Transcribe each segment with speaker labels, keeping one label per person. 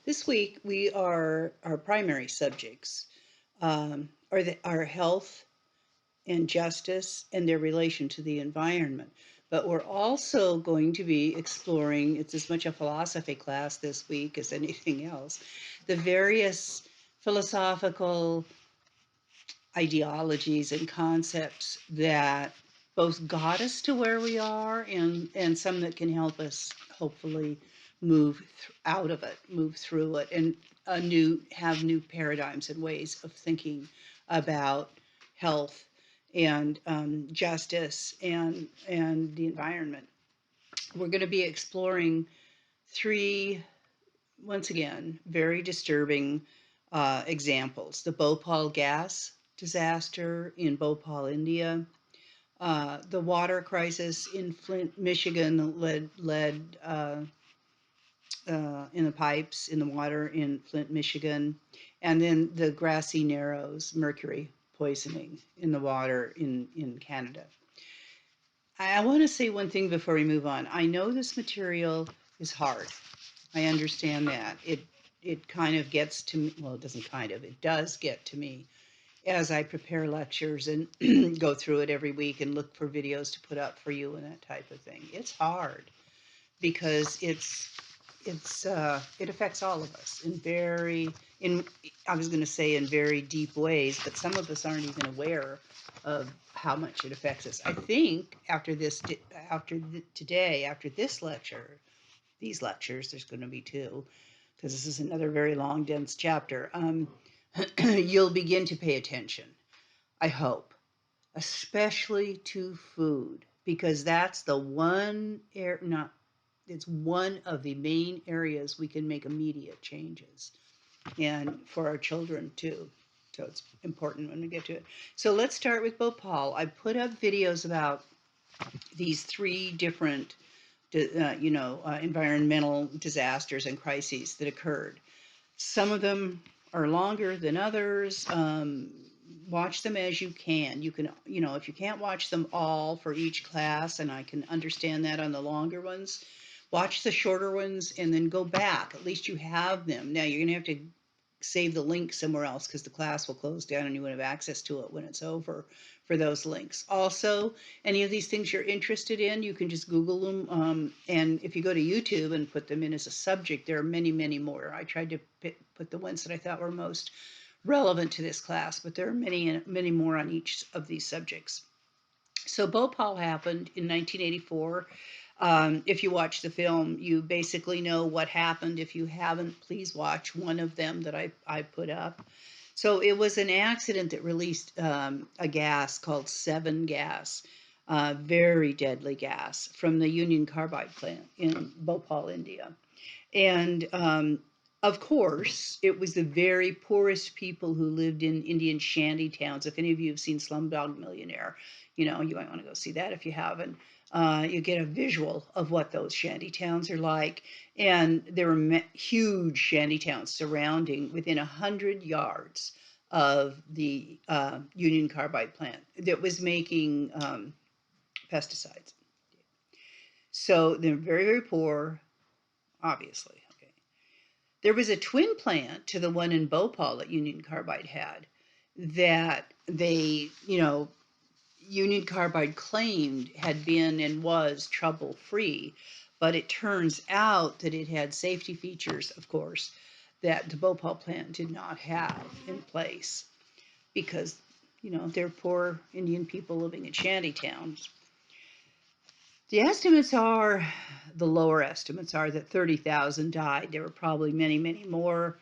Speaker 1: This week, our primary subjects are health and justice and their relation to the environment. But we're also going to be exploring, it's as much a philosophy class this week as anything else, the various philosophical ideologies and concepts that both got us to where we are and some that can help us hopefully out of it, move through it, and have new paradigms and ways of thinking about health and justice and the environment. We're going to be exploring three, once again, very disturbing examples: the Bhopal gas disaster in Bhopal, India, the water crisis in Flint, Michigan, lead in the pipes in the water in Flint, Michigan, and then the grassy narrows mercury poisoning in the water in Canada. I want to say one thing before we move on. I know this material is hard. I understand that. It kind of gets to me, well, it doesn't kind of, it does get to me as I prepare lectures and go through it every week and look for videos to put up for you and that type of thing. It's hard because it affects all of us in I was going to say in very deep ways, but some of us aren't even aware of how much it affects us. I think today, after this lecture, these lectures, there's going to be two, because this is another very long, dense chapter. You'll begin to pay attention, I hope, especially to food, because that's the one not it's one of the main areas we can make immediate changes, and for our children too. So it's important when we get to it. So let's start with Bhopal. I put up videos about these three different environmental disasters and crises that occurred. Some of them are longer than others. Watch them as you can. You can, if you can't watch them all for each class, and I can understand that on the longer ones, watch the shorter ones and then go back. At least you have them. Now you're going to have to save the link somewhere else because the class will close down and you won't have access to it when it's over for those links. Also, any of these things you're interested in, you can just Google them. And if you go to YouTube and put them in as a subject, there are many, many more. I tried to put the ones that I thought were most relevant to this class, but there are many, many more on each of these subjects. So Bhopal happened in 1984. If you watch the film, you basically know what happened. If you haven't, please watch one of them that I put up. So it was an accident that released a gas called 7 gas, very deadly gas from the Union Carbide plant in Bhopal, India. And of course, it was the very poorest people who lived in Indian shanty towns. If any of you have seen Slumdog Millionaire, you might want to go see that if you haven't. You get a visual of what those shanty towns are like. And there were huge shanty towns surrounding within 100 yards of the Union Carbide plant that was making pesticides. So they're very, very poor, obviously. Okay. There was a twin plant to the one in Bhopal that Union Carbide had that they, Union Carbide claimed had been and was trouble-free, but it turns out that it had safety features, of course, that the Bhopal plant did not have in place because, they're poor Indian people living in shanty towns. The lower estimates are that 30,000 died. There were probably many, many more,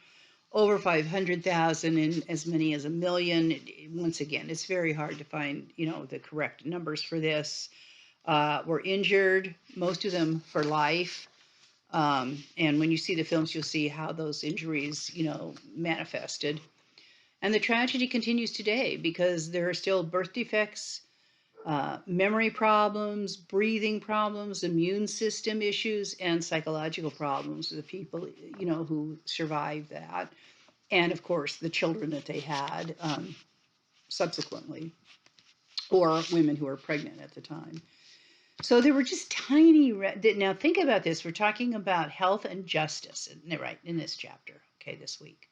Speaker 1: over 500,000 and as many as 1 million. Once again, it's very hard to find, the correct numbers for this. Were injured, most of them for life. And when you see the films, you'll see how those injuries, manifested. And the tragedy continues today because there are still birth defects, memory problems, breathing problems, immune system issues, and psychological problems with the people, who survived that. And of course, the children that they had subsequently, or women who were pregnant at the time. So there were just tiny. Now think about this. We're talking about health and justice, right, in this chapter. Okay, this week.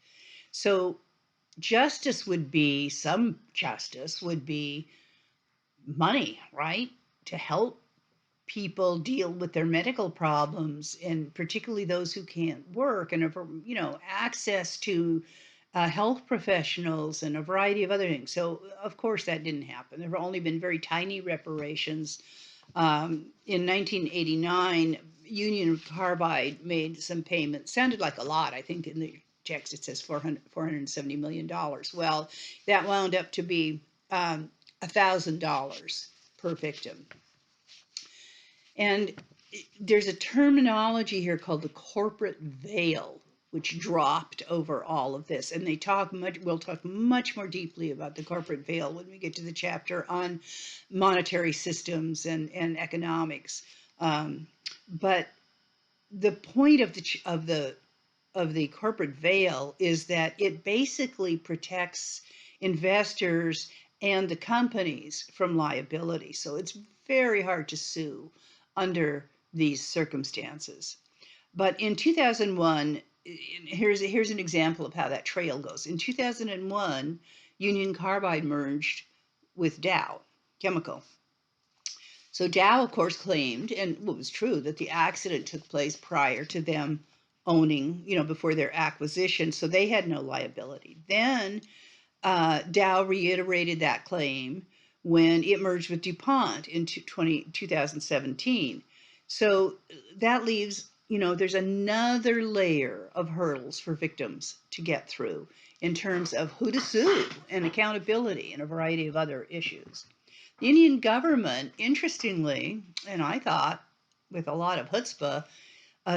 Speaker 1: So justice would be some justice would be money, right, to help people deal with their medical problems, and particularly those who can't work, and access to health professionals and a variety of other things. So of course that didn't happen. There have only been very tiny reparations. In 1989, Union Carbide made some payments. Sounded like a lot. I think in the text it says $470 million. Well, that wound up to be $1,000 per victim. And there's a terminology here called the corporate veil, which dropped over all of this. And we'll talk much more deeply about the corporate veil when we get to the chapter on monetary systems and economics. But the point of the corporate veil is that it basically protects investors and the companies from liability. So it's very hard to sue under these circumstances. But in 2001, here's an example of how that trail goes. In 2001, Union Carbide merged with Dow Chemical. So Dow, of course, claimed, and it was true, that the accident took place prior to them owning, before their acquisition, so they had no liability. Then Dow reiterated that claim when it merged with DuPont in 2017. So that leaves, there's another layer of hurdles for victims to get through in terms of who to sue and accountability and a variety of other issues. The Indian government, interestingly, and I thought with a lot of chutzpah,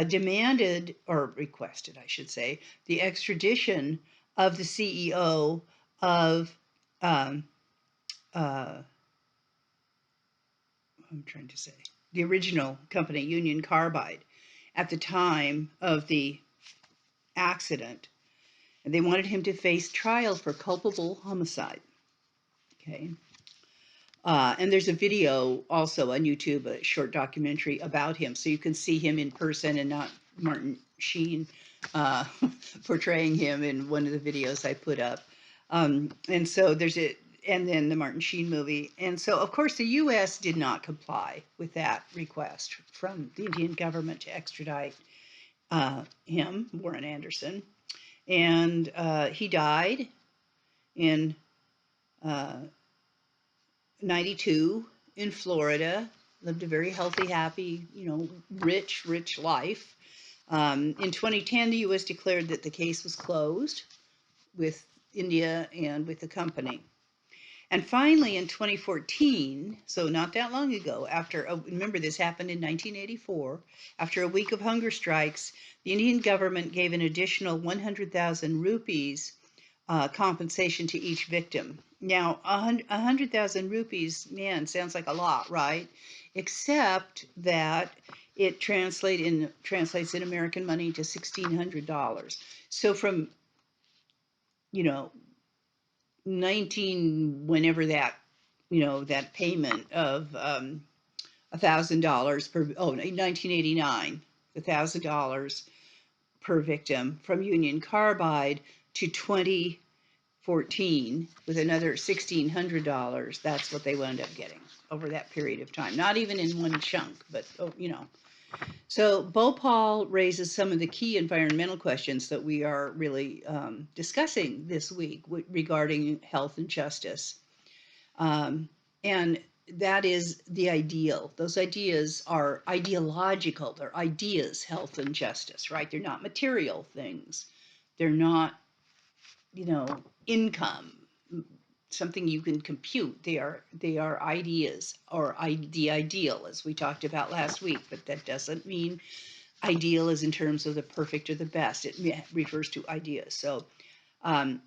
Speaker 1: demanded, or requested, I should say, the extradition of the CEO of, I'm trying to say, the original company, Union Carbide, at the time of the accident. And they wanted him to face trial for culpable homicide. Okay. And there's a video also on YouTube, a short documentary about him, so you can see him in person and not Martin Sheen portraying him in one of the videos I put up. And so and then the Martin Sheen movie. And so, of course, the U.S. did not comply with that request from the Indian government to extradite him, Warren Anderson. And he died in 92 in Florida, lived a very healthy, happy, rich life. In 2010, the U.S. declared that the case was closed with India and with the company. And finally, in 2014, so not that long ago, remember this happened in 1984, after a week of hunger strikes, the Indian government gave an additional 100,000 rupees compensation to each victim. Now, 100,000 rupees, man, sounds like a lot, right? Except that it translates in American money to $1,600. So from, whenever that payment of $1,000 per, 1989, $1,000 per victim from Union Carbide to 2014 with another $1,600. That's what they wound up getting over that period of time. Not even in one chunk, but So Bhopal raises some of the key environmental questions that we are really discussing this week regarding health and justice. And that is the ideal. Those ideas are ideological. They're ideas, health and justice, right? They're not material things. They're not, income, something you can compute. They are ideas, or the ideal, as we talked about last week. But that doesn't mean ideal is in terms of the perfect or the best. It refers to ideas. So the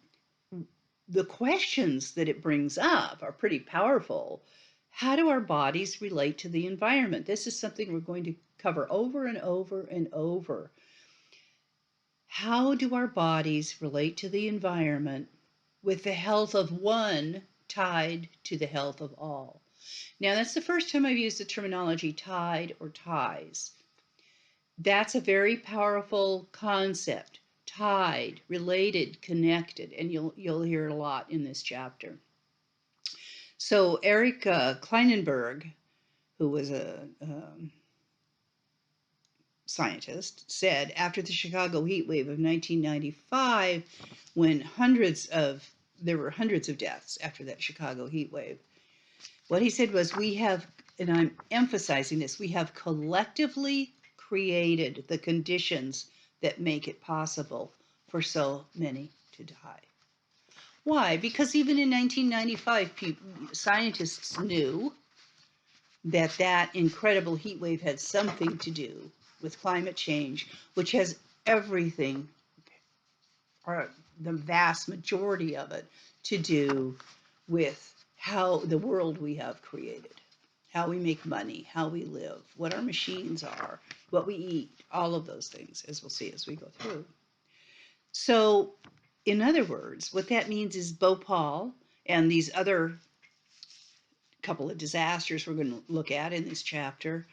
Speaker 1: questions that it brings up are pretty powerful. How do our bodies relate to the environment? This is something we're going to cover over and over and over. How do our bodies relate to the environment with the health of one tied to the health of all? Now, that's the first time I've used the terminology tide or ties. That's a very powerful concept. Tied, related, connected, and you'll hear it a lot in this chapter. So Eric Kleinenberg, who was a scientist, said after the Chicago heat wave of 1995, when there were hundreds of deaths after that Chicago heat wave, what he said was, we have, and I'm emphasizing this, we have collectively created the conditions that make it possible for so many to die. Why? Because even in 1995, scientists knew that that incredible heat wave had something to do with climate change, which has everything, or the vast majority of it, to do with how the world we have created, how we make money, how we live, what our machines are, what we eat, all of those things, as we'll see as we go through. So, in other words, what that means is Bhopal and these other couple of disasters we're going to look at in this chapter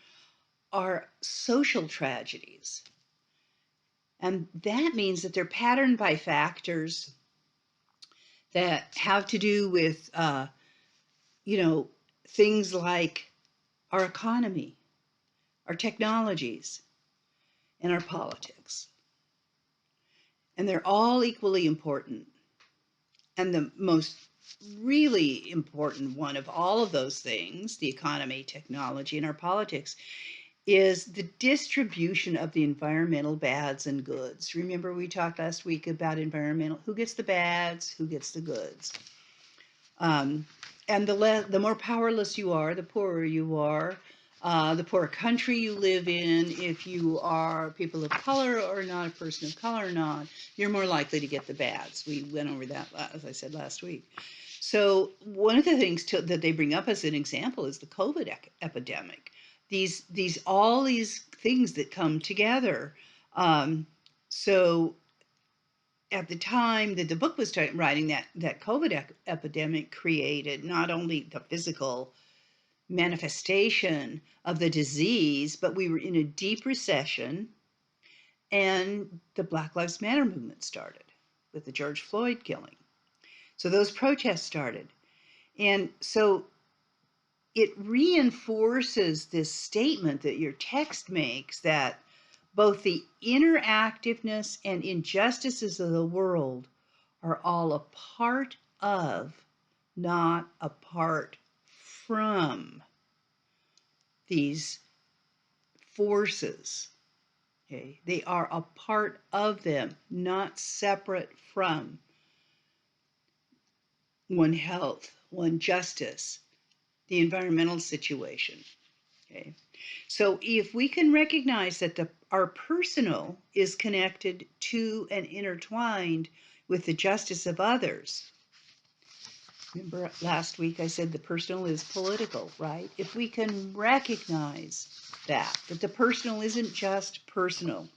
Speaker 1: are social tragedies. And that means that they're patterned by factors that have to do with, things like our economy, our technologies, and our politics. And they're all equally important. And the most really important one of all of those things, the economy, technology, and our politics, is the distribution of the environmental bads and goods. Remember, we talked last week about environmental, who gets the bads, who gets the goods. And the more powerless you are, the poorer you are, the poorer country you live in, if you are people of color or not a person of color or not, you're more likely to get the bads. We went over that, as I said, last week. So one of the things that they bring up as an example is the COVID epidemic. All these things that come together. So at the time that the book was writing, that COVID epidemic created not only the physical manifestation of the disease, but we were in a deep recession, and the Black Lives Matter movement started with the George Floyd killing. So those protests started. And so it reinforces this statement that your text makes, that both the interactiveness and injustices of the world are all a part of, not apart from, these forces. Okay? They are a part of them, not separate from one health, one justice, the environmental situation. Okay? So if we can recognize that our personal is connected to and intertwined with the justice of others. Remember last week I said the personal is political, right? If we can recognize that the personal isn't just personal,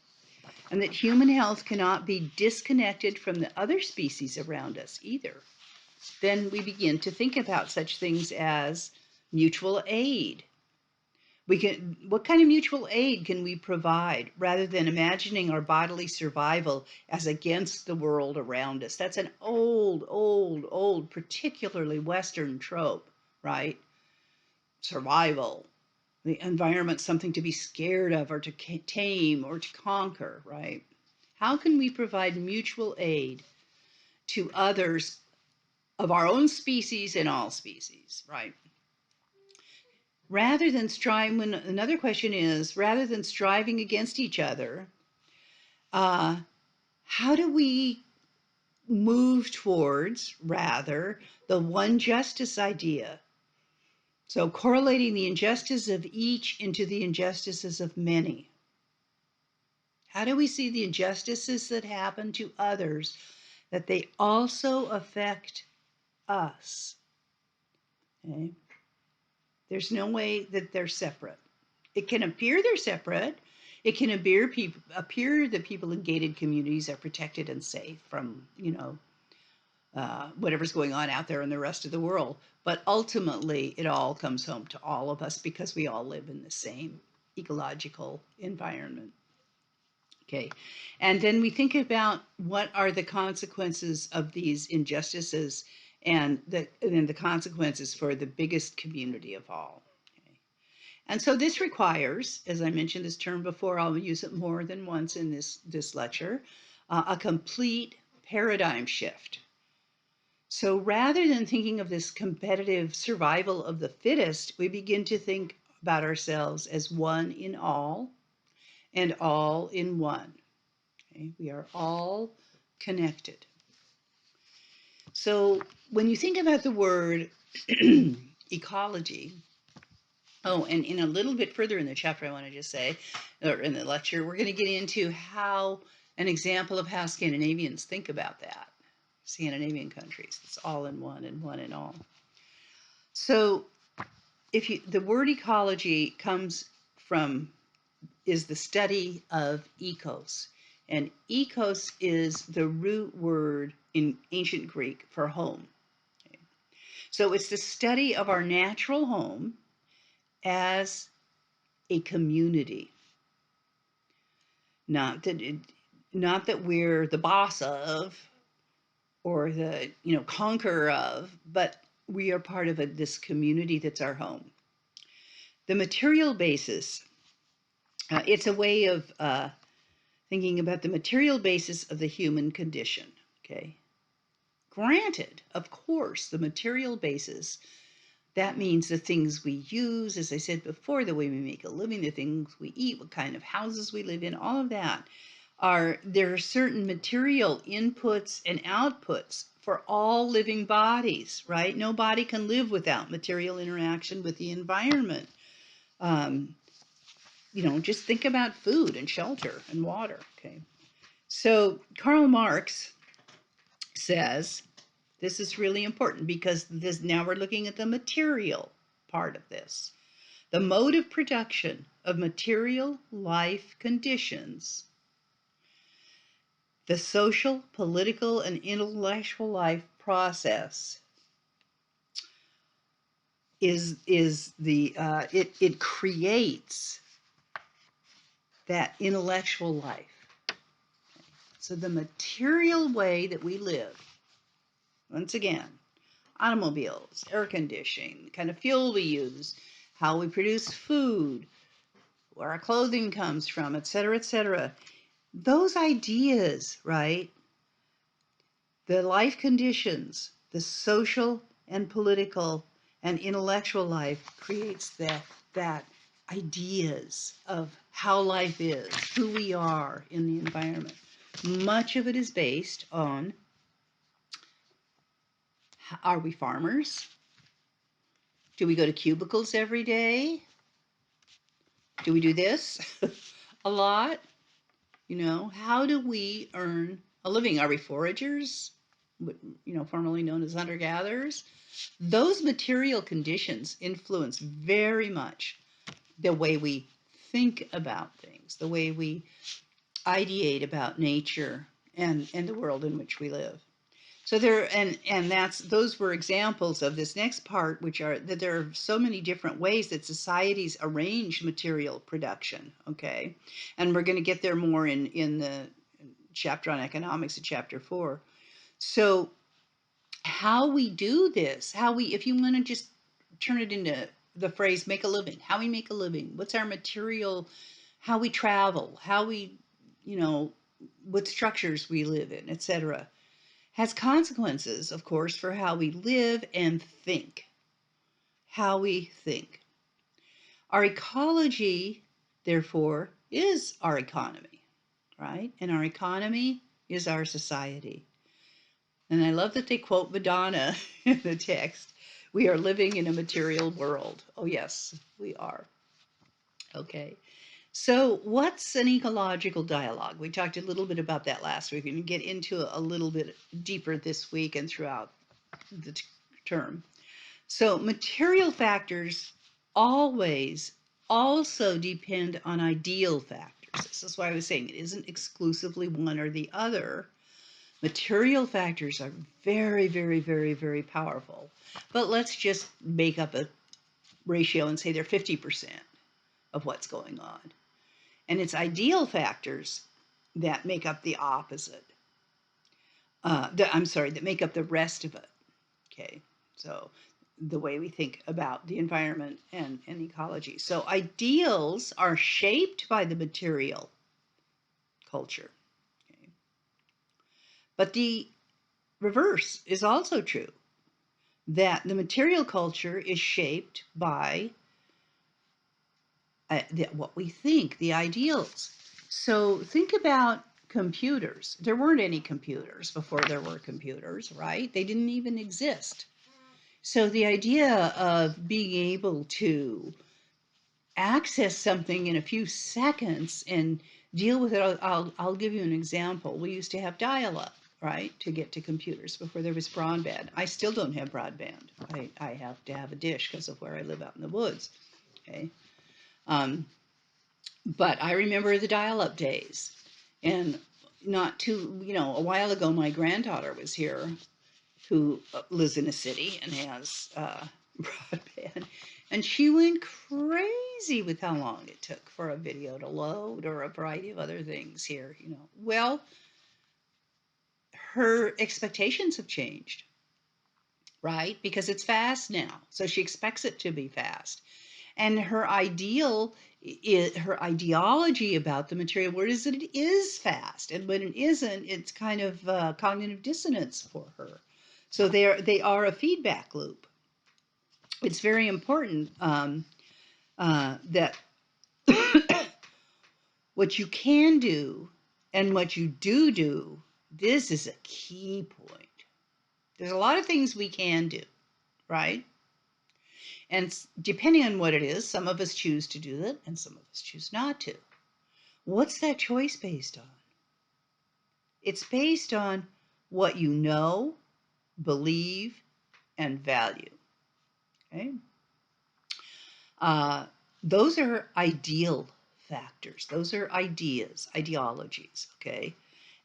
Speaker 1: and that human health cannot be disconnected from the other species around us either, then we begin to think about such things as mutual aid. What kind of mutual aid can we provide rather than imagining our bodily survival as against the world around us? That's an old, particularly Western trope, right? Survival, the environment, something to be scared of or to tame or to conquer, right? How can we provide mutual aid to others of our own species and all species, right? Rather than another question is, rather than striving against each other, how do we move towards, rather, the one justice idea? So correlating the injustice of each into the injustices of many. How do we see the injustices that happen to others, that they also affect us? Okay? There's no way that they're separate. It can appear they're separate. It can appear that people in gated communities are protected and safe from, whatever's going on out there in the rest of the world. But ultimately, it all comes home to all of us because we all live in the same ecological environment. Okay. And then we think about what are the consequences of these injustices and then the consequences for the biggest community of all. Okay. And so this requires, as I mentioned this term before, I'll use it more than once in this lecture, a complete paradigm shift. So rather than thinking of this competitive survival of the fittest, we begin to think about ourselves as one in all and all in one. Okay? We are all connected. So when you think about the word ecology, oh, and in a little bit further in the chapter, I want to just say, or in the lecture, we're going to get into how an example of how Scandinavians think about that. Scandinavian countries, it's all in one and one in all. So the word ecology is the study of ecos. And ecos is the root word in ancient Greek for home. Okay. So it's the study of our natural home as a community. Not that we're the boss of or the conqueror of, but we are part of this community that's our home. The material basis, it's a way of thinking about the material basis of the human condition. Okay. Granted, of course, the material basis, that means the things we use, as I said before, the way we make a living, the things we eat, what kind of houses we live in, all of that there are certain material inputs and outputs for all living bodies, right? No body can live without material interaction with the environment. Just think about food and shelter and water, okay? So Karl Marx says, this is really important because now we're looking at the material part of this. The mode of production of material life conditions, the social, political, and intellectual life process it creates that intellectual life. So the material way that we live, once again, automobiles, air conditioning, the kind of fuel we use, how we produce food, where our clothing comes from, et cetera, those ideas, right? The life conditions, the social and political and intellectual life creates that ideas of how life is, who we are in the environment. Much of it is based on, are we farmers? Do we go to cubicles every day? Do we do this a lot? How do we earn a living? Are we foragers? Formerly known as hunter-gatherers? Those material conditions influence very much the way we think about things, the way we ideate about nature and the world in which we live. So those were examples of this next part, which are that there are so many different ways that societies arrange material production. Okay, and we're going to get there more in the chapter on economics in chapter 4. So how we do this, if you want to just turn it into the phrase make a living, how we make a living, what's our material, how we travel, how we, what structures we live in, etc., has consequences, of course, for how we live and think. How we think. Our ecology, therefore, is our economy, right? And our economy is our society. And I love that they quote Madonna in the text. We are living in a material world. Oh, yes, we are. Okay. So what's an ecological dialogue? We talked a little bit about that last week. We can get into a little bit deeper this week and throughout the term. So material factors always also depend on ideal factors. This is why I was saying it isn't exclusively one or the other. Material factors are very, very, very, very powerful. But let's just make up a ratio and say they're 50% of what's going on. And it's ideal factors that make up the opposite. That make up the rest of it. Okay, so the way we think about the environment and ecology. So ideals are shaped by the material culture. Okay? But the reverse is also true, that the material culture is shaped by what we think, the ideals. So think about computers. There weren't any computers before there were computers, right? They didn't even exist. So the idea of being able to access something in a few seconds and deal with it, I'll give you an example. We used to have dial-up, right, to get to computers before there was broadband. I still don't have broadband. I have to have a dish because of where I live out in the woods. Okay. But I remember the dial-up days. And a while ago, my granddaughter was here, who lives in a city and has broadband. And she went crazy with how long it took for a video to load or a variety of other things here. Well, her expectations have changed, right? Because it's fast now. So she expects it to be fast. And her ideology about the material world is that it is fast. And when it isn't, it's kind of cognitive dissonance for her. So they are a feedback loop. It's very important that what you can do and what you do, this is a key point. There's a lot of things we can do, right? And depending on what it is, some of us choose to do it and some of us choose not to. What's that choice based on? It's based on what you know, believe, and value. Okay? Those are ideal factors. Those are ideologies, okay?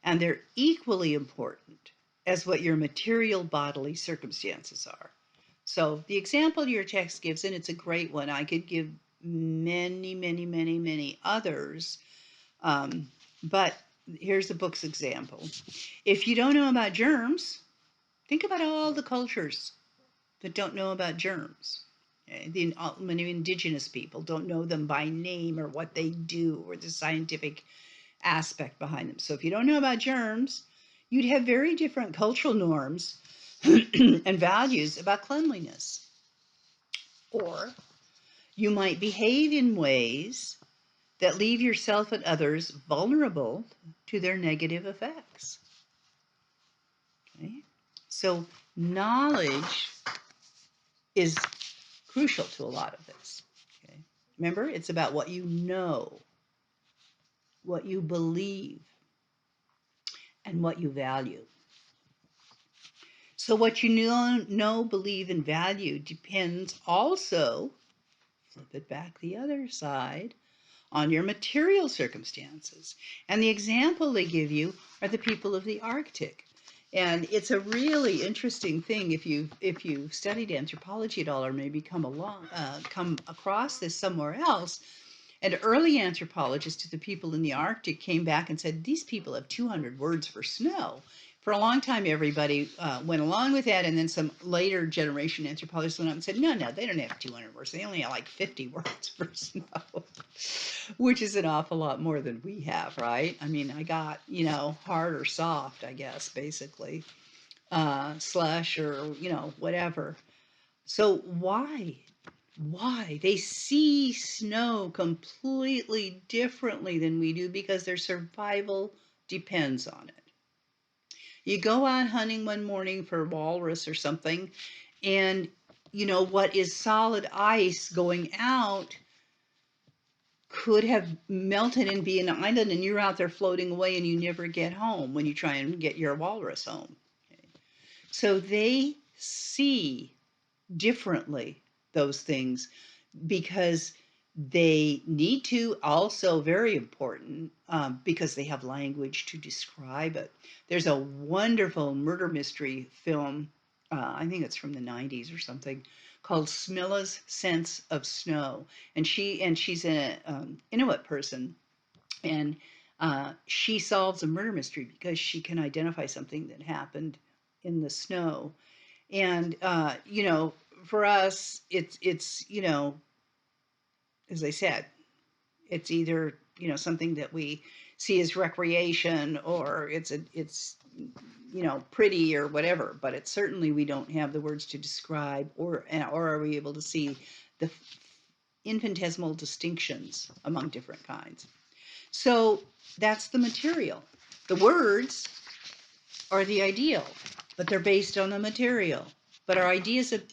Speaker 1: And they're equally important as what your material bodily circumstances are. So the example your text gives, and it's a great one. I could give many, many, many, many others, but here's the book's example. If you don't know about germs, think about all the cultures that don't know about germs. Many indigenous people don't know them by name or what they do or the scientific aspect behind them. So if you don't know about germs, you'd have very different cultural norms and values about cleanliness. Or you might behave in ways that leave yourself and others vulnerable to their negative effects. Okay? So knowledge is crucial to a lot of this. Okay? Remember, it's about what you know, what you believe, and what you value. So what you know, believe, and value depends also, flip it back the other side, on your material circumstances. And the example they give you are the people of the Arctic. And it's a really interesting thing if you've studied anthropology at all, or maybe come across this somewhere else. And early anthropologists to the people in the Arctic came back and said, these people have 200 words for snow. For a long time, everybody went along with that. And then some later generation anthropologists went up and said, no, they don't have 200 words. They only have like 50 words for snow, which is an awful lot more than we have, right? I mean, I got, hard or soft, I guess, basically, slush or, whatever. So why? They see snow completely differently than we do because their survival depends on it. You go out hunting one morning for walrus or something, and what is solid ice going out could have melted and be an island, and you're out there floating away and you never get home when you try and get your walrus home. Okay. So they see differently those things because They need to, also very important, because they have language to describe it. There's a wonderful murder mystery film, I think it's from the 90s or something, called Smilla's Sense of Snow. And she's an Inuit person, and she solves a murder mystery because she can identify something that happened in the snow. And for us, it's as I said, it's either something that we see as recreation, or it's pretty or whatever, but it's certainly, we don't have the words to describe, or are we able to see the infinitesimal distinctions among different kinds. So that's the material. The words are the ideal, but they're based on the material. But our ideas of,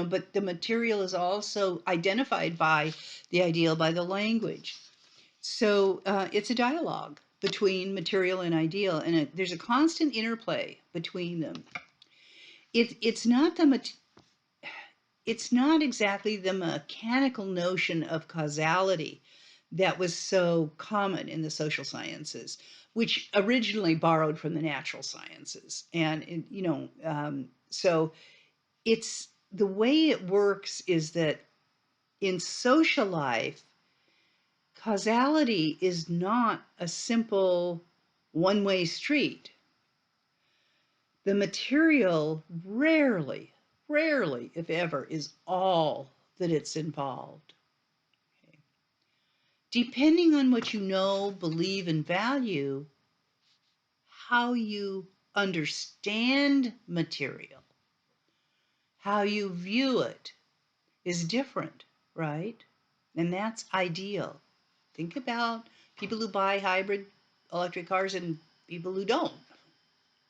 Speaker 1: but the material is also identified by the ideal, by the language. So it's a dialogue between material and ideal, and there's a constant interplay between them. It's not it's not exactly the mechanical notion of causality that was so common in the social sciences, which originally borrowed from the natural sciences. And so it's the way it works is that in social life, causality is not a simple one-way street. The material rarely, if ever, is all that it's involved. Okay. Depending on what you know, believe, and value, how you understand material, how you view it is different, right? And that's ideal. Think about people who buy hybrid electric cars and people who don't.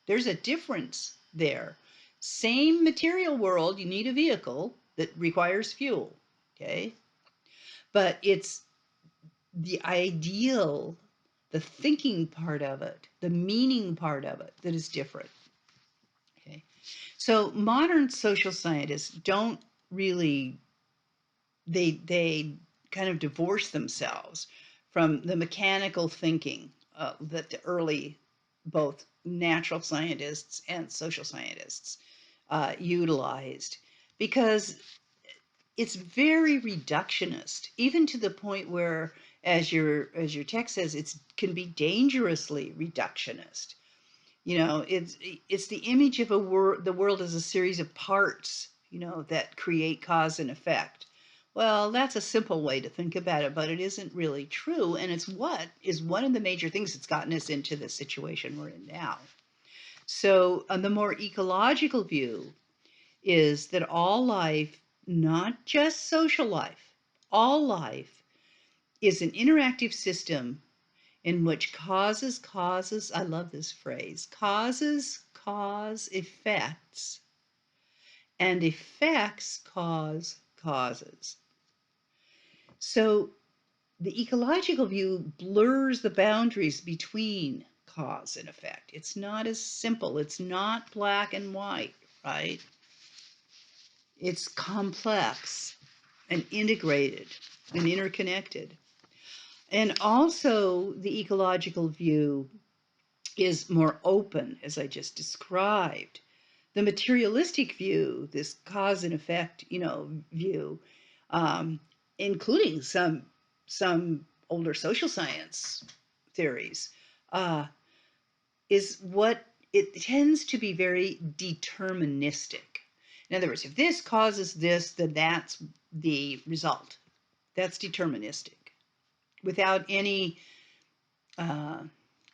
Speaker 1: There's a difference there. Same material world, you need a vehicle that requires fuel, okay? But it's the ideal, the thinking part of it, the meaning part of it that is different, okay? So modern social scientists don't really, they kind of divorce themselves from the mechanical thinking that the early, both natural scientists and social scientists utilized, because it's very reductionist, even to the point where, as your text says, it can be dangerously reductionist. It's the image of the world as a series of parts, that create cause and effect. Well, that's a simple way to think about it, but it isn't really true, and it's what is one of the major things that's gotten us into the situation we're in now. So, the more ecological view is that all life, not just social life, all life is an interactive system in which causes, I love this phrase, causes cause effects, and effects cause causes. So the ecological view blurs the boundaries between cause and effect. It's not as simple. It's not black and white, right? It's complex and integrated and interconnected. And also, the ecological view is more open, as I just described. The materialistic view, this cause and effect, view, um, including some older social science theories, uh, is what it tends to be very deterministic. In other words, if this causes this, then that's the result. That's deterministic, without any uh,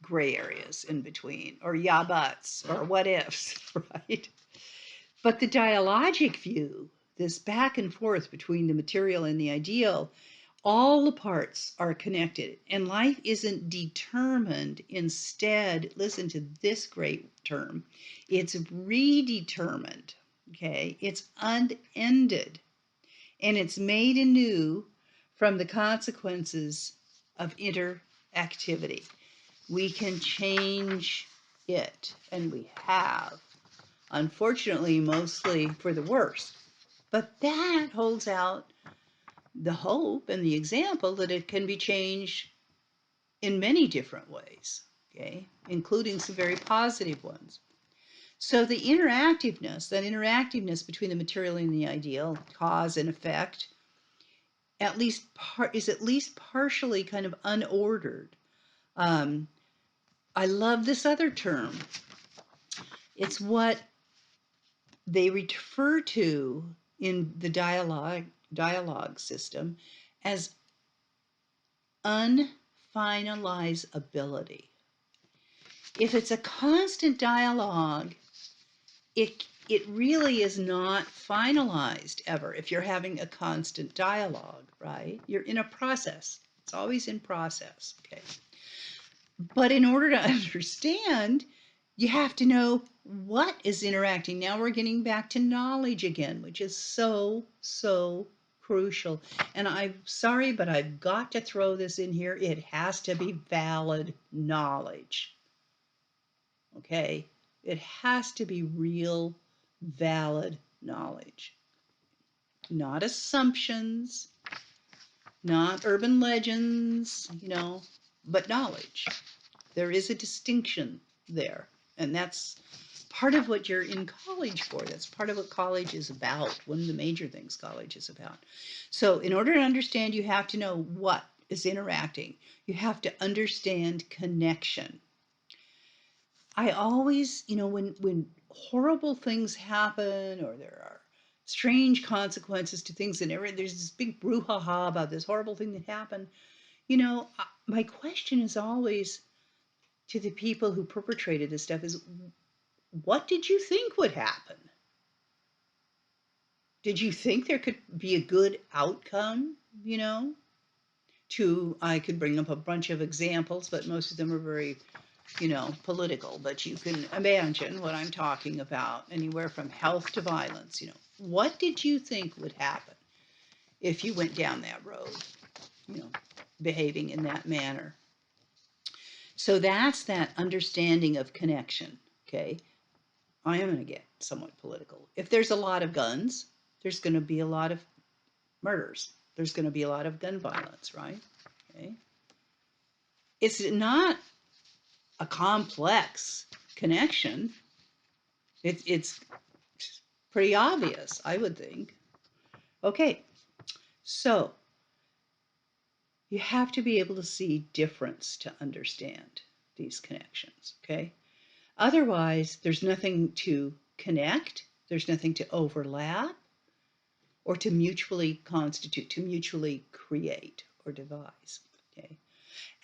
Speaker 1: gray areas in between, or yeah buts, or what ifs, right? But the dialogic view, this back and forth between the material and the ideal, all the parts are connected, and life isn't determined. Instead, listen to this great term, it's redetermined, okay? It's unended, and it's made anew from the consequences of interactivity. We can change it, and we have, unfortunately, mostly for the worse. But that holds out the hope and the example that it can be changed in many different ways, okay, including some very positive ones. So the interactiveness, that interactiveness between the material and the ideal, cause and effect, is at least partially kind of unordered. Um, I love this other term. It's what they refer to in the dialogue system as unfinalizability. If it's a constant dialogue, it really is not finalized ever if you're having a constant dialogue, right? You're in a process. It's always in process, okay? But in order to understand, you have to know what is interacting. Now we're getting back to knowledge again, which is so, so crucial. And I'm sorry, but I've got to throw this in here. It has to be valid knowledge. Okay? It has to be real, valid knowledge. Not assumptions, not urban legends, but knowledge. There is a distinction there. And that's part of what you're in college for. That's part of what college is about, one of the major things college is about. So in order to understand, you have to know what is interacting. You have to understand connection. I always, when horrible things happen or there are strange consequences to things and there's this big brouhaha about this horrible thing that happened, my question is always to the people who perpetrated this stuff is, what did you think would happen? Did you think there could be a good outcome, I could bring up a bunch of examples, but most of them are very political, but you can imagine what I'm talking about, anywhere from health to violence. What did you think would happen if you went down that road, behaving in that manner? So that's that understanding of connection, okay? I am going to get somewhat political. If there's a lot of guns, there's going to be a lot of murders. There's going to be a lot of gun violence, right? Okay. It's not a complex connection. It's pretty obvious, I would think. Okay, so you have to be able to see difference to understand these connections, okay? Otherwise, there's nothing to connect, there's nothing to overlap, or to mutually constitute, to mutually create or devise, okay?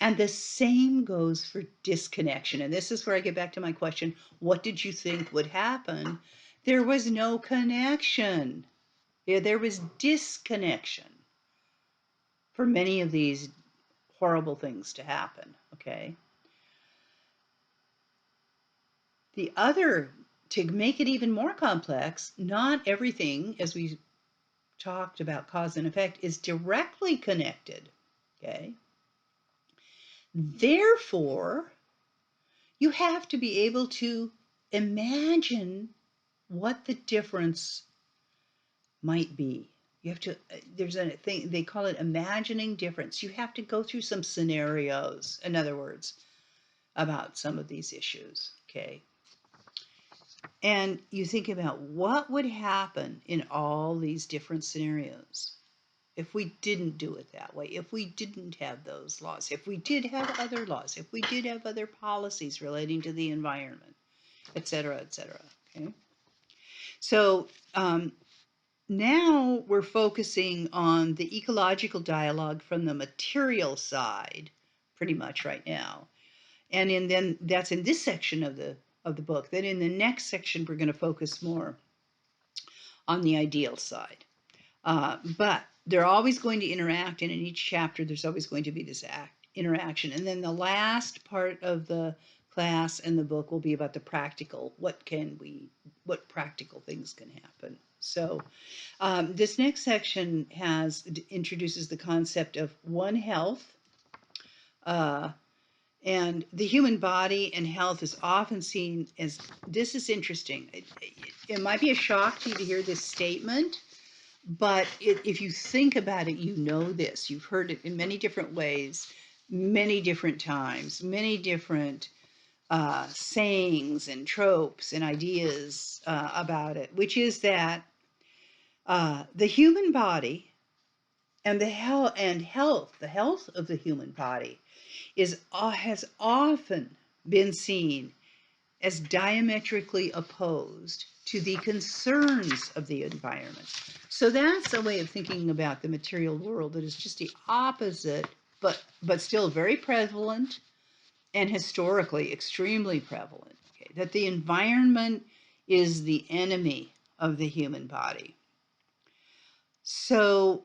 Speaker 1: And the same goes for disconnection. And this is where I get back to my question, what did you think would happen? There was no connection. There was disconnection for many of these horrible things to happen, okay? The other, to make it even more complex, not everything, as we talked about cause and effect, is directly connected, okay? Therefore, you have to be able to imagine what the difference might be. You have to, there's a thing, they call it imagining difference. You have to go through some scenarios, in other words, about some of these issues, okay? And you think about what would happen in all these different scenarios if we didn't do it that way, if we didn't have those laws, if we did have other laws, if we did have other policies relating to the environment, et cetera, okay? So now we're focusing on the ecological dialogue from the material side, pretty much right now. And then that's in this section of the book. Then in the next section, we're going to focus more on the ideal side. But they're always going to interact, and in each chapter, there's always going to be this interaction. And then the last part of the class and the book will be about the practical. What practical things can happen? So this next section introduces the concept of One Health. And the human body and health is often seen as, this is interesting. It might be a shock to you to hear this statement, But if you think about it, you know this. You've heard it in many different ways, many different times, many different sayings and tropes and ideas about it, which is that the human body and the health of the human body has often been seen as diametrically opposed to the concerns of the environment. So that's a way of thinking about the material world that is just the opposite, but still very prevalent and historically extremely prevalent. Okay? That the environment is the enemy of the human body. So,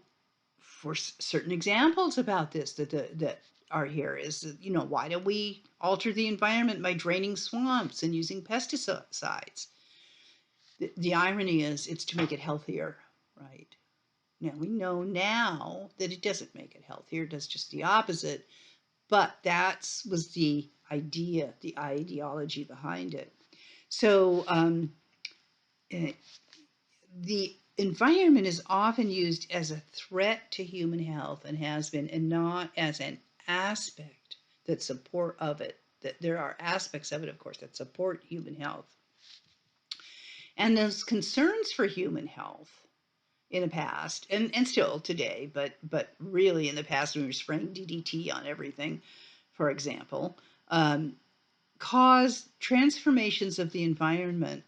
Speaker 1: for certain examples about this that are here is, why do we alter the environment by draining swamps and using pesticides? The irony is it's to make it healthier, right? Now we know now that it doesn't make it healthier, it does just the opposite, but that was the idea, the ideology behind it. So the environment is often used as a threat to human health and has been, and not as an aspect that support of it. That there are aspects of it, of course, that support human health. And those concerns for human health in the past, and still today, but really in the past when we were spraying DDT on everything, for example, caused transformations of the environment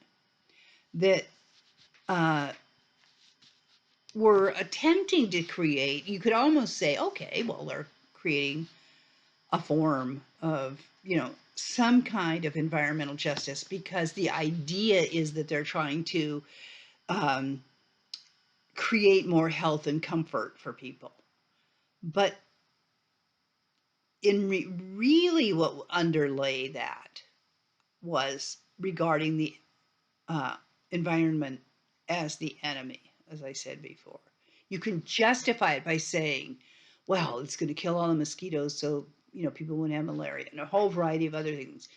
Speaker 1: that were attempting to create, you could almost say, okay, well, they're creating a form of, some kind of environmental justice, because the idea is that they're trying to um, create more health and comfort for people. But really what underlay that was regarding the uh, environment as the enemy, as I said before. You can justify it by saying, well, it's going to kill all the mosquitoes, so people won't have malaria, and a whole variety of other things.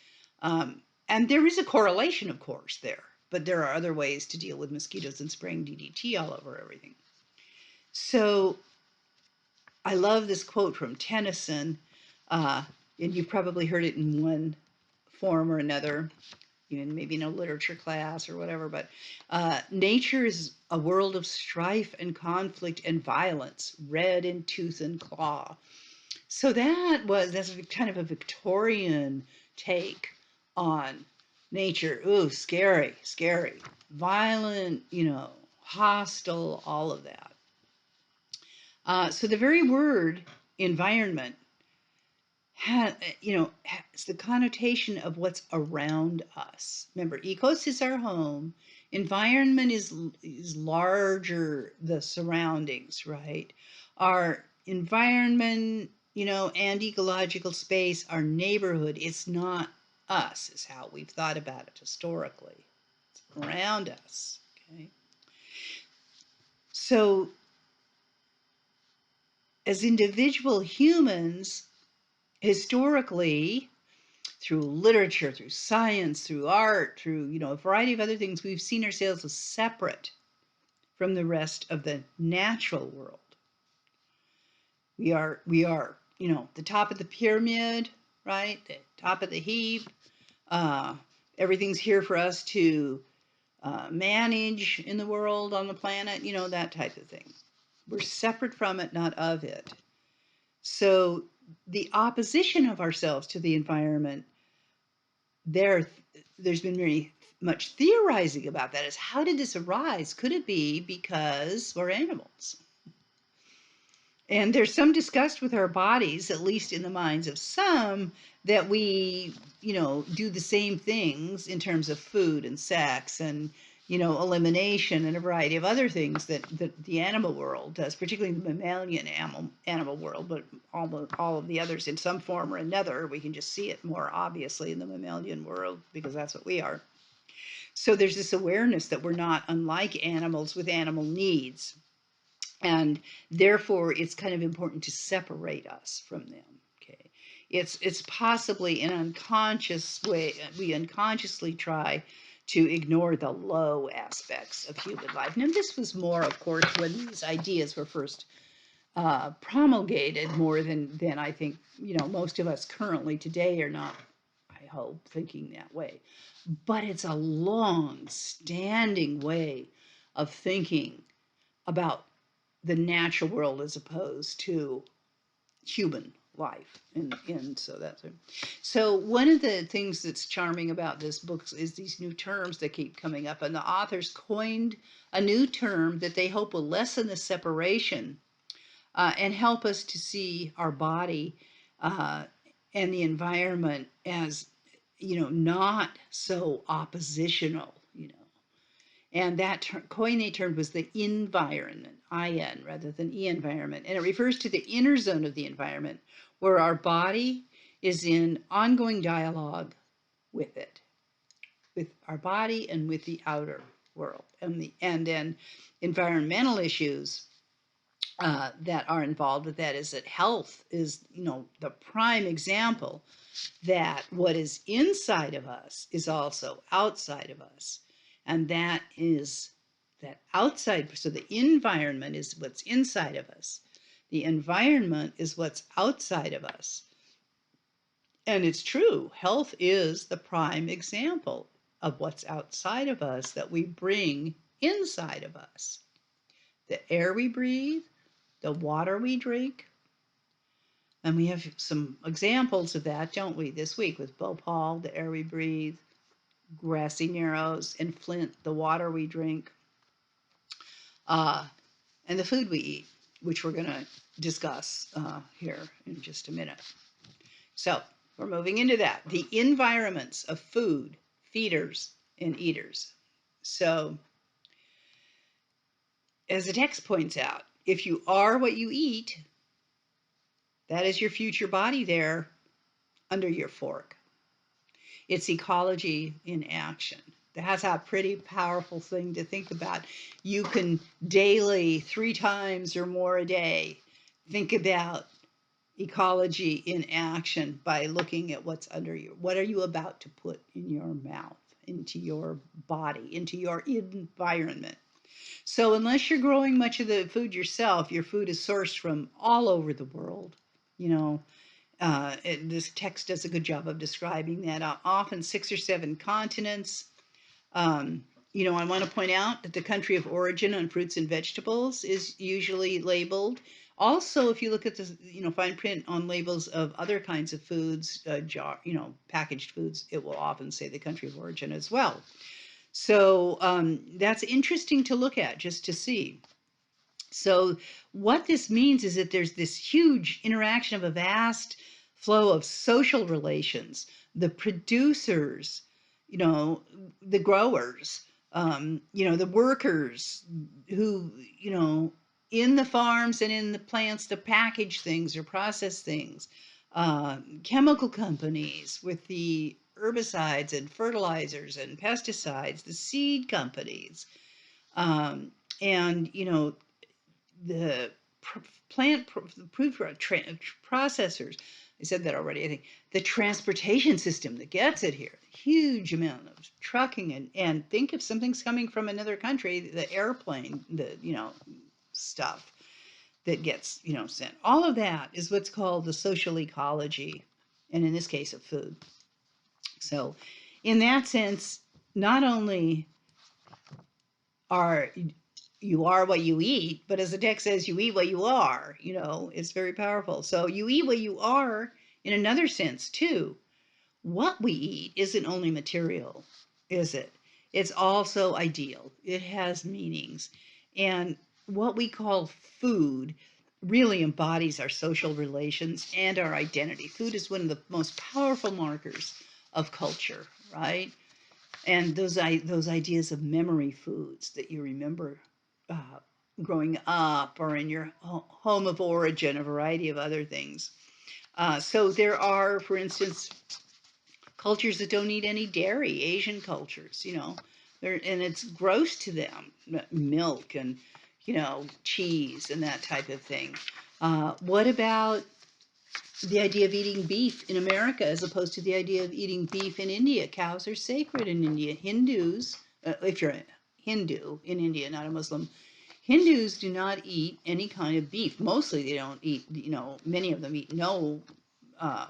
Speaker 1: And there is a correlation, of course, there, but there are other ways to deal with mosquitoes than spraying DDT all over everything. So I love this quote from Tennyson, and you've probably heard it in one form or another, even maybe in a literature class or whatever, but nature is a world of strife and conflict and violence, red in tooth and claw. So that's kind of a Victorian take on nature. Ooh, scary, scary, violent, hostile, all of that. So the very word environment has the connotation of what's around us. Remember, ecos is our home. Environment is larger, the surroundings, right? Our environment, and ecological space, our neighborhood, it's not us, is how we've thought about it historically. It's around us, okay? So as individual humans, historically, through literature, through science, through art, through a variety of other things, we've seen ourselves as separate from the rest of the natural world. We are, the top of the pyramid, right? The top of the heap. Everything's here for us to manage in the world, on the planet, that type of thing. We're separate from it, not of it. So the opposition of ourselves to the environment, there's been very much theorizing about that. Is how did this arise? Could it be because we're animals? And there's some disgust with our bodies, at least in the minds of some, that we, do the same things in terms of food and sex and, elimination and a variety of other things that the animal world does, particularly the mammalian animal world, but all of the others in some form or another. We can just see it more obviously in the mammalian world because that's what we are. So there's this awareness that we're not unlike animals with animal needs. And therefore, it's kind of important to separate us from them. Okay, it's possibly an unconscious way. We unconsciously try to ignore the low aspects of human life. Now, this was more, of course, when these ideas were first promulgated, more than I think, most of us currently today are not, I hope, thinking that way. But it's a long standing way of thinking about the natural world as opposed to human life. And so that's it. So one of the things that's charming about this book is these new terms that keep coming up, and the authors coined a new term that they hope will lessen the separation and help us to see our body and the environment as, not so oppositional, and that coin they termed was the environment, IN rather than environment. And it refers to the inner zone of the environment where our body is in ongoing dialogue with it, with our body and with the outer world. And then environmental issues that are involved with that is that health is, the prime example that what is inside of us is also outside of us. And that is that outside, so the environment is what's inside of us. The environment is what's outside of us. And it's true, health is the prime example of what's outside of us that we bring inside of us. The air we breathe, the water we drink. And we have some examples of that, don't we, this week with Bhopal, the air we breathe, Grassy Narrows, and Flint, the water we drink, and the food we eat, which we're going to discuss here in just a minute. So we're moving into that. The environments of food, feeders, and eaters. So as the text points out, if you are what you eat, that is your future body there under your fork. It's ecology in action. That's a pretty powerful thing to think about. You can daily, 3 times or more a day, think about ecology in action by looking at what's under you. What are you about to put in your mouth, into your body, into your environment? So unless you're growing much of the food yourself, your food is sourced from all over the world. This text does a good job of describing that. Often 6 or 7 continents. I want to point out that the country of origin on fruits and vegetables is usually labeled. Also, if you look at the fine print on labels of other kinds of foods, packaged foods, it will often say the country of origin as well. So that's interesting to look at just to see. So what this means is that there's this huge interaction of a vast flow of social relations, the producers, the growers, the workers who, in the farms and in the plants to package things or process things, chemical companies with the herbicides and fertilizers and pesticides, the seed companies, and, the plant food processors. I said that already, I think. The transportation system that gets it here, huge amount of trucking, and think if something's coming from another country, the airplane, the stuff that gets sent. All of that is what's called the social ecology, and in this case of food. So in that sense, not only you are what you eat, but as the text says, you eat what you are. It's very powerful. So you eat what you are in another sense too. What we eat isn't only material, is it? It's also ideal. It has meanings. And what we call food really embodies our social relations and our identity. Food is one of the most powerful markers of culture, right? And those ideas of memory foods that you remember growing up, or in your home of origin, a variety of other things. So there are, for instance, cultures that don't eat any dairy, Asian cultures, and it's gross to them, milk and, cheese and that type of thing. What about the idea of eating beef in America as opposed to the idea of eating beef in India. Cows are sacred in India. Hindus, if you're a Hindu in India, not a Muslim, Hindus do not eat any kind of beef. Mostly they don't eat, many of them eat no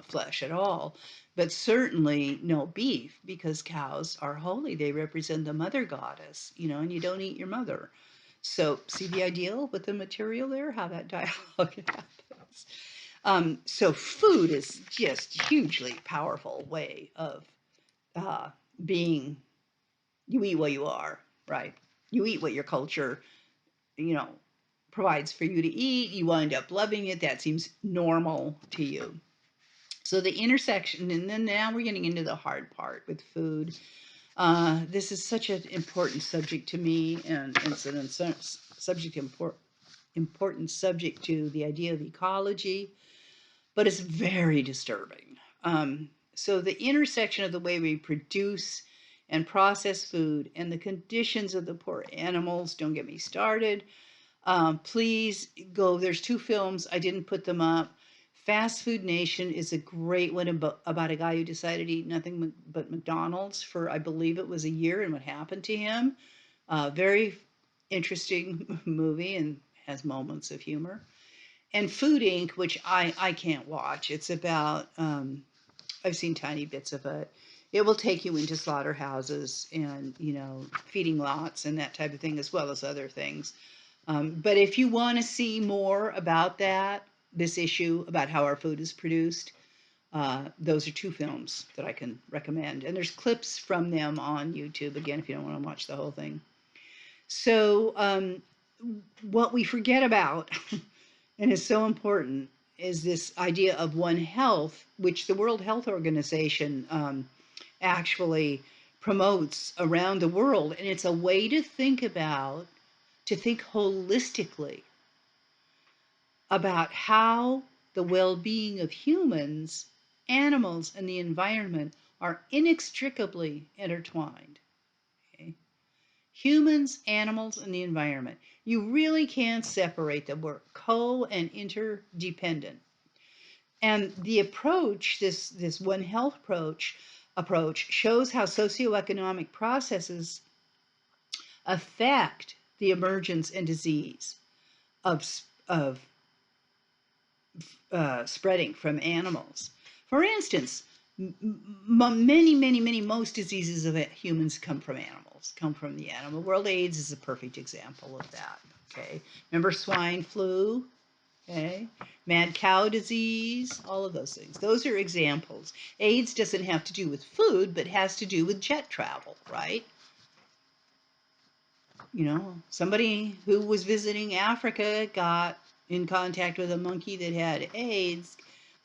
Speaker 1: flesh at all, but certainly no beef because cows are holy. They represent the mother goddess, and you don't eat your mother. So, see the ideal with the material there, how that dialogue happens. So food is just hugely powerful way of uh, being. You eat what you are, right? You eat what your culture, you know, provides for you to eat. You wind up loving it. That seems normal to you. So the intersection, and then now we're getting into the hard part with food. This is such an important subject to me, and it's an important subject to the idea of ecology, but it's very disturbing. So the intersection of the way we produce and process food and the conditions of the poor animals, don't get me started. Please go, there's two films, I didn't put them up. Fast Food Nation is a great one about a guy who decided to eat nothing but McDonald's for, I believe it was a year, and what happened to him. Very interesting movie and has moments of humor. And Food Inc., which I can't watch. It's about, I've seen tiny bits of it. It will take you into slaughterhouses and, feeding lots and that type of thing, as well as other things. But if you want to see more about this issue about how our food is produced, those are two films that I can recommend. And there's clips from them on YouTube, again, if you don't want to watch the whole thing. So, what we forget about, and is so important, is this idea of One Health, which the World Health Organization actually promotes around the world. And it's a way to think holistically about how the well-being of humans, animals, and the environment are inextricably intertwined. Okay? Humans, animals, and the environment. You really can't separate them. We're and interdependent. And the approach, this One Health approach shows how socioeconomic processes affect the emergence and disease of spreading from animals. For instance, most diseases of humans come from animals, come from the animal world. AIDS is a perfect example of that. Okay, remember swine flu? Okay, mad cow disease, all of those things. Those are examples. AIDS doesn't have to do with food, but has to do with jet travel, right? Somebody who was visiting Africa got in contact with a monkey that had AIDS,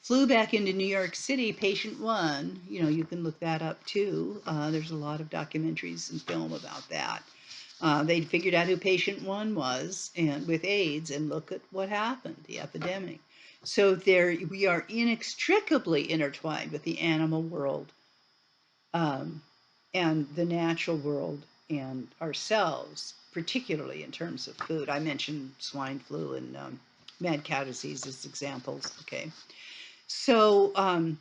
Speaker 1: flew back into New York City, patient one. You can look that up too. There's a lot of documentaries and film about that. They figured out who patient one was and with AIDS, and look at what happened, the epidemic. So we are inextricably intertwined with the animal world, and the natural world and ourselves, particularly in terms of food. I mentioned swine flu and mad cow disease as examples. Okay. So, and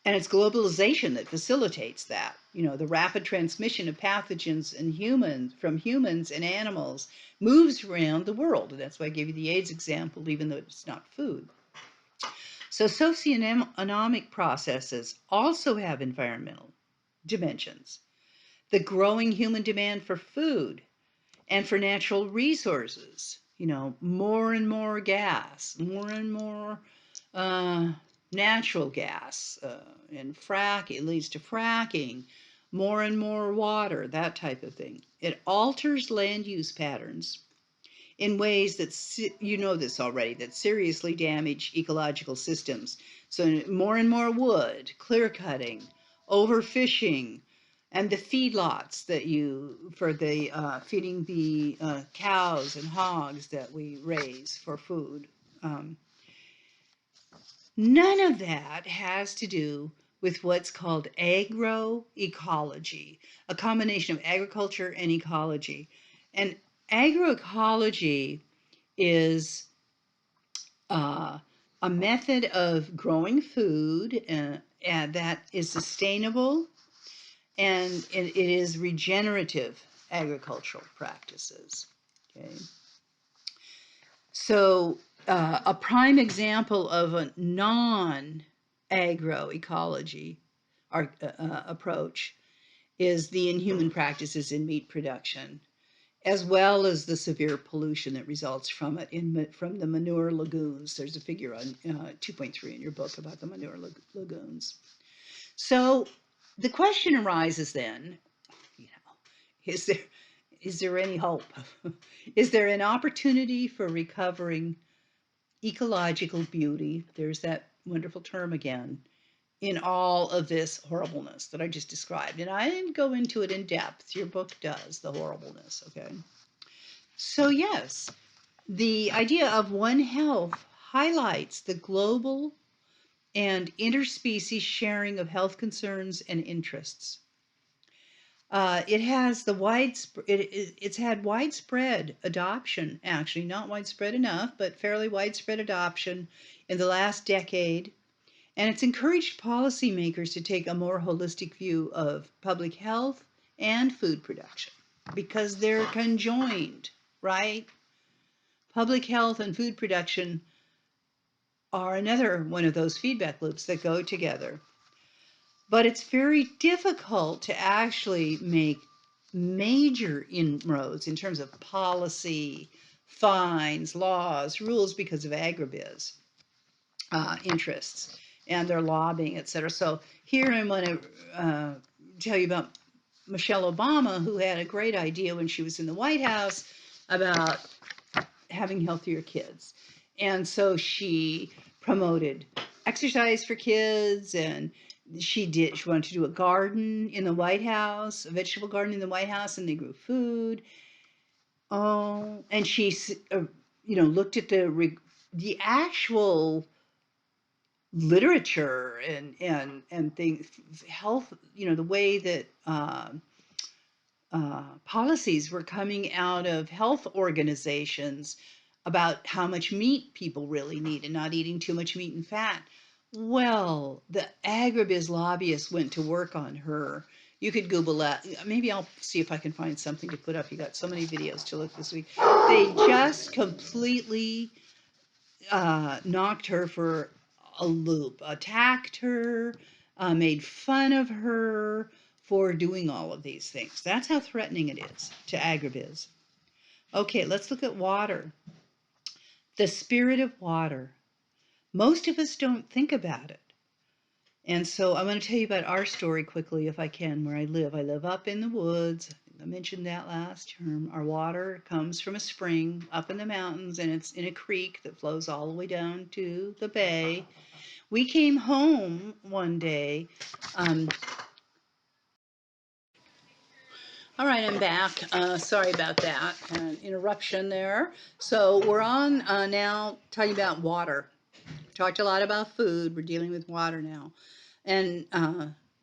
Speaker 1: it's globalization that facilitates that. The rapid transmission of pathogens from humans and animals moves around the world. And that's why I gave you the AIDS example, even though it's not food. So socioeconomic processes also have environmental dimensions. The growing human demand for food and for natural resources, more and more gas, more and more natural gas, and it leads to fracking, more and more water, that type of thing. It alters land use patterns in ways that, this already, that seriously damage ecological systems. So more and more wood, clear cutting, overfishing, and the feedlots for the feeding the cows and hogs that we raise for food. None of that has to do with what's called agroecology, a combination of agriculture and ecology. And agroecology is a method of growing food and that is sustainable, and it is regenerative agricultural practices. Okay. So, a prime example of a non-agroecology approach is the inhuman practices in meat production, as well as the severe pollution that results from it from the manure lagoons. There's a figure on 2.3 in your book about the manure lagoons. So the question arises then, you know, is there any hope? Is there an opportunity for recovering ecological beauty? There's that wonderful term again, in all of this horribleness that I just described. And I didn't go into it in depth. Your book does, the horribleness, okay? So, yes, the idea of One Health highlights the global and interspecies sharing of health concerns and interests. It has the it's had widespread adoption, actually, not widespread enough, but fairly widespread adoption in the last decade. And it's encouraged policymakers to take a more holistic view of public health and food production because they're conjoined, right? Public health and food production are another one of those feedback loops that go together. But it's very difficult to actually make major inroads in terms of policy, fines, laws, rules because of agribiz interests and their lobbying, et cetera. So here I want to tell you about Michelle Obama, who had a great idea when she was in the White House about having healthier kids. And so she promoted exercise for kids, and she wanted to do a garden in the White House, a vegetable garden in the White House, and they grew food. Oh, and she, looked at the actual literature and things, health, the way that policies were coming out of health organizations about how much meat people really need and not eating too much meat and fat. Well, the agribiz lobbyists went to work on her. You could Google that. Maybe I'll see if I can find something to put up. You got so many videos to look this week. They just completely knocked her for a loop, attacked her, made fun of her for doing all of these things. That's how threatening it is to agribiz. Okay, let's look at water. The spirit of water. Most of us don't think about it. And so I'm going to tell you about our story quickly, if I can, where I live. I live up in the woods. I mentioned that last term. Our water comes from a spring up in the mountains, and it's in a creek that flows all the way down to the bay. We came home one day. All right, I'm back. Sorry about that. An interruption there. So we're on now talking about water. Talked a lot about food. We're dealing with water now. And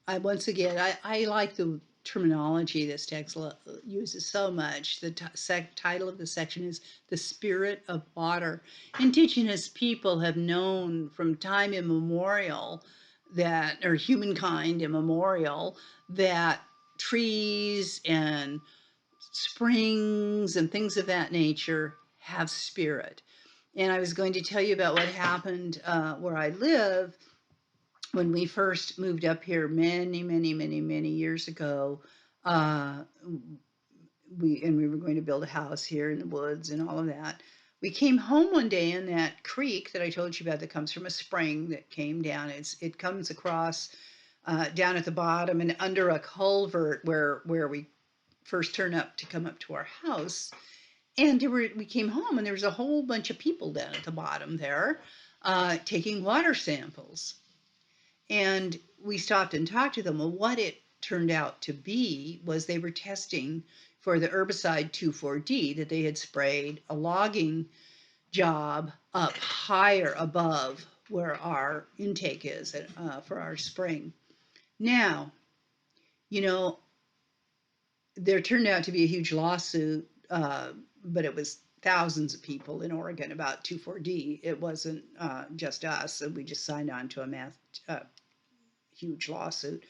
Speaker 1: once again, I like the terminology this text uses so much. The title of the section is The Spirit of Water. Indigenous people have known from time immemorial that, or humankind immemorial, that trees and springs and things of that nature have spirit. And I was going to tell you about what happened where I live when we first moved up here many years ago. Uh, we were going to build a house here in the woods and all of that. We came home one day, in that creek that I told you about that comes from a spring that came down. It comes across down at the bottom and under a culvert where we first come up to our house. And we came home, and there was a whole bunch of people down at the bottom there taking water samples. And we stopped and talked to them. Well, what it turned out to be was they were testing for the herbicide 2,4-D that they had sprayed a logging job up higher above where our intake is for our spring. Now, there turned out to be a huge lawsuit, but it was thousands of people in Oregon about 2,4-D. It wasn't just us. We just signed on to a huge lawsuit.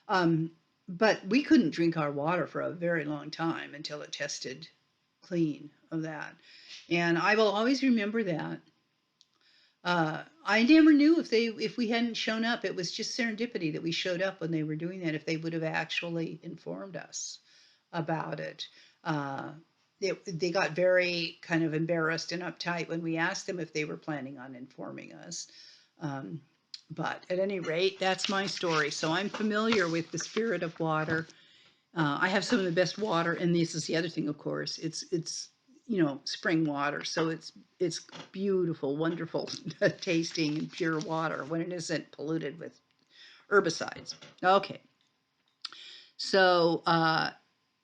Speaker 1: Um, but we couldn't drink our water for a very long time until it tested clean of that. And I will always remember that. I never knew if we hadn't shown up. It was just serendipity that we showed up when they were doing that. If they would have actually informed us about it, uh, they got very kind of embarrassed and uptight when we asked them if they were planning on informing us. Um, but at any rate, that's my story. So I'm familiar with the spirit of water. I have some of the best water, and this is the other thing, of course. It's spring water, so it's beautiful, wonderful tasting and pure water when it isn't polluted with herbicides. Okay, so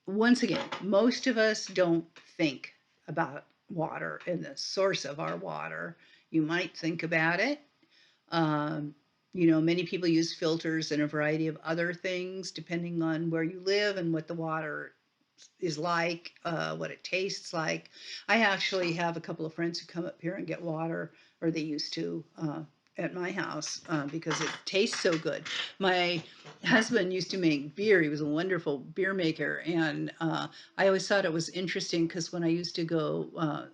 Speaker 1: once again, most of us don't think about water and the source of our water. You might think about it. Um, many people use filters and a variety of other things depending on where you live and what the water is like, what it tastes like. I actually have a couple of friends who come up here and get water, or they used to, at my house because it tastes so good. My husband used to make beer. He was a wonderful beer maker. And I always thought it was interesting because when I used to go,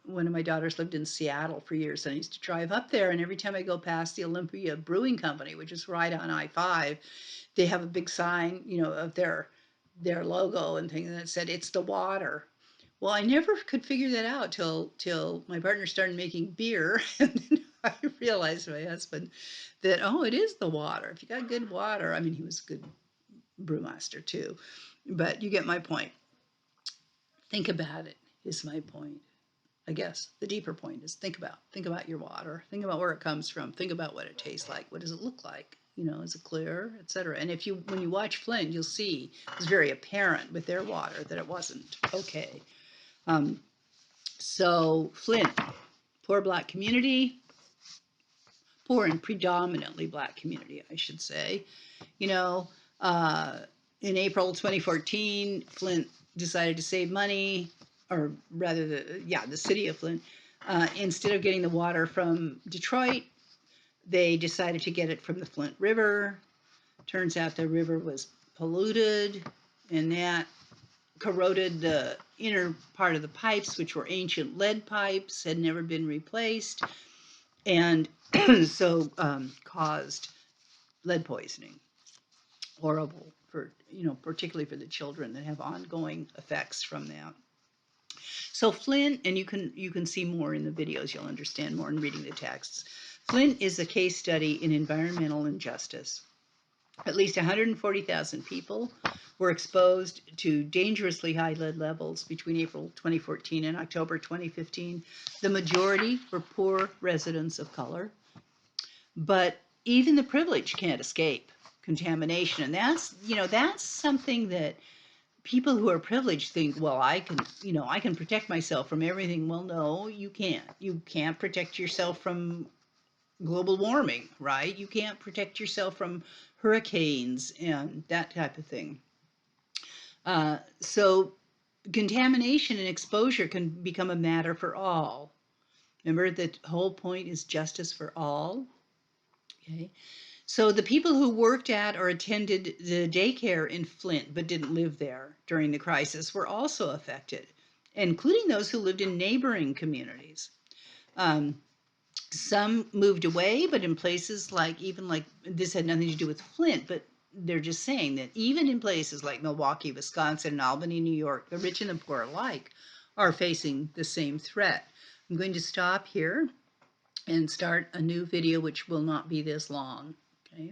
Speaker 1: one of my daughters lived in Seattle for years, and I used to drive up there. And every time I go past the Olympia Brewing Company, which is right on I-5, they have a big sign, of their logo and things that said it's the water. Well, I never could figure that out till my partner started making beer, and then I realized, my husband, that it is the water. If you got good water, I mean, he was a good brewmaster too, but you get my point. Think about it is my point. I guess the deeper point is think about your water. Think about where it comes from. Think about what it tastes like. What does it look like? Is it clear, etc. And when you watch Flint, you'll see it's very apparent with their water that it wasn't okay. Um, so Flint, poor black community, poor and predominantly black community, I should say. You know, uh, in April 2014, Flint decided to save money, or rather, the city of Flint. Instead of getting the water from Detroit, they decided to get it from the Flint River. Turns out the river was polluted, and that corroded the inner part of the pipes, which were ancient lead pipes, had never been replaced, and so caused lead poisoning. Horrible for, particularly for the children that have ongoing effects from that. So Flint, and you can see more in the videos, you'll understand more in reading the texts. Flint is a case study in environmental injustice. At least 140,000 people were exposed to dangerously high lead levels between April 2014 and October 2015. The majority were poor residents of color, but even the privileged can't escape contamination. And that's something that people who are privileged think, well, I can protect myself from everything. Well, no, you can't. You can't protect yourself from global warming, right? You can't protect yourself from hurricanes and that type of thing. So contamination and exposure can become a matter for all. Remember, the whole point is justice for all. Okay. So the people who worked at or attended the daycare in Flint but didn't live there during the crisis were also affected, including those who lived in neighboring communities. Um, some moved away, but in places like this had nothing to do with Flint, but they're just saying that even in places like Milwaukee, Wisconsin, and Albany, New York, the rich and the poor alike are facing the same threat. I'm going to stop here and start a new video which will not be this long. Okay.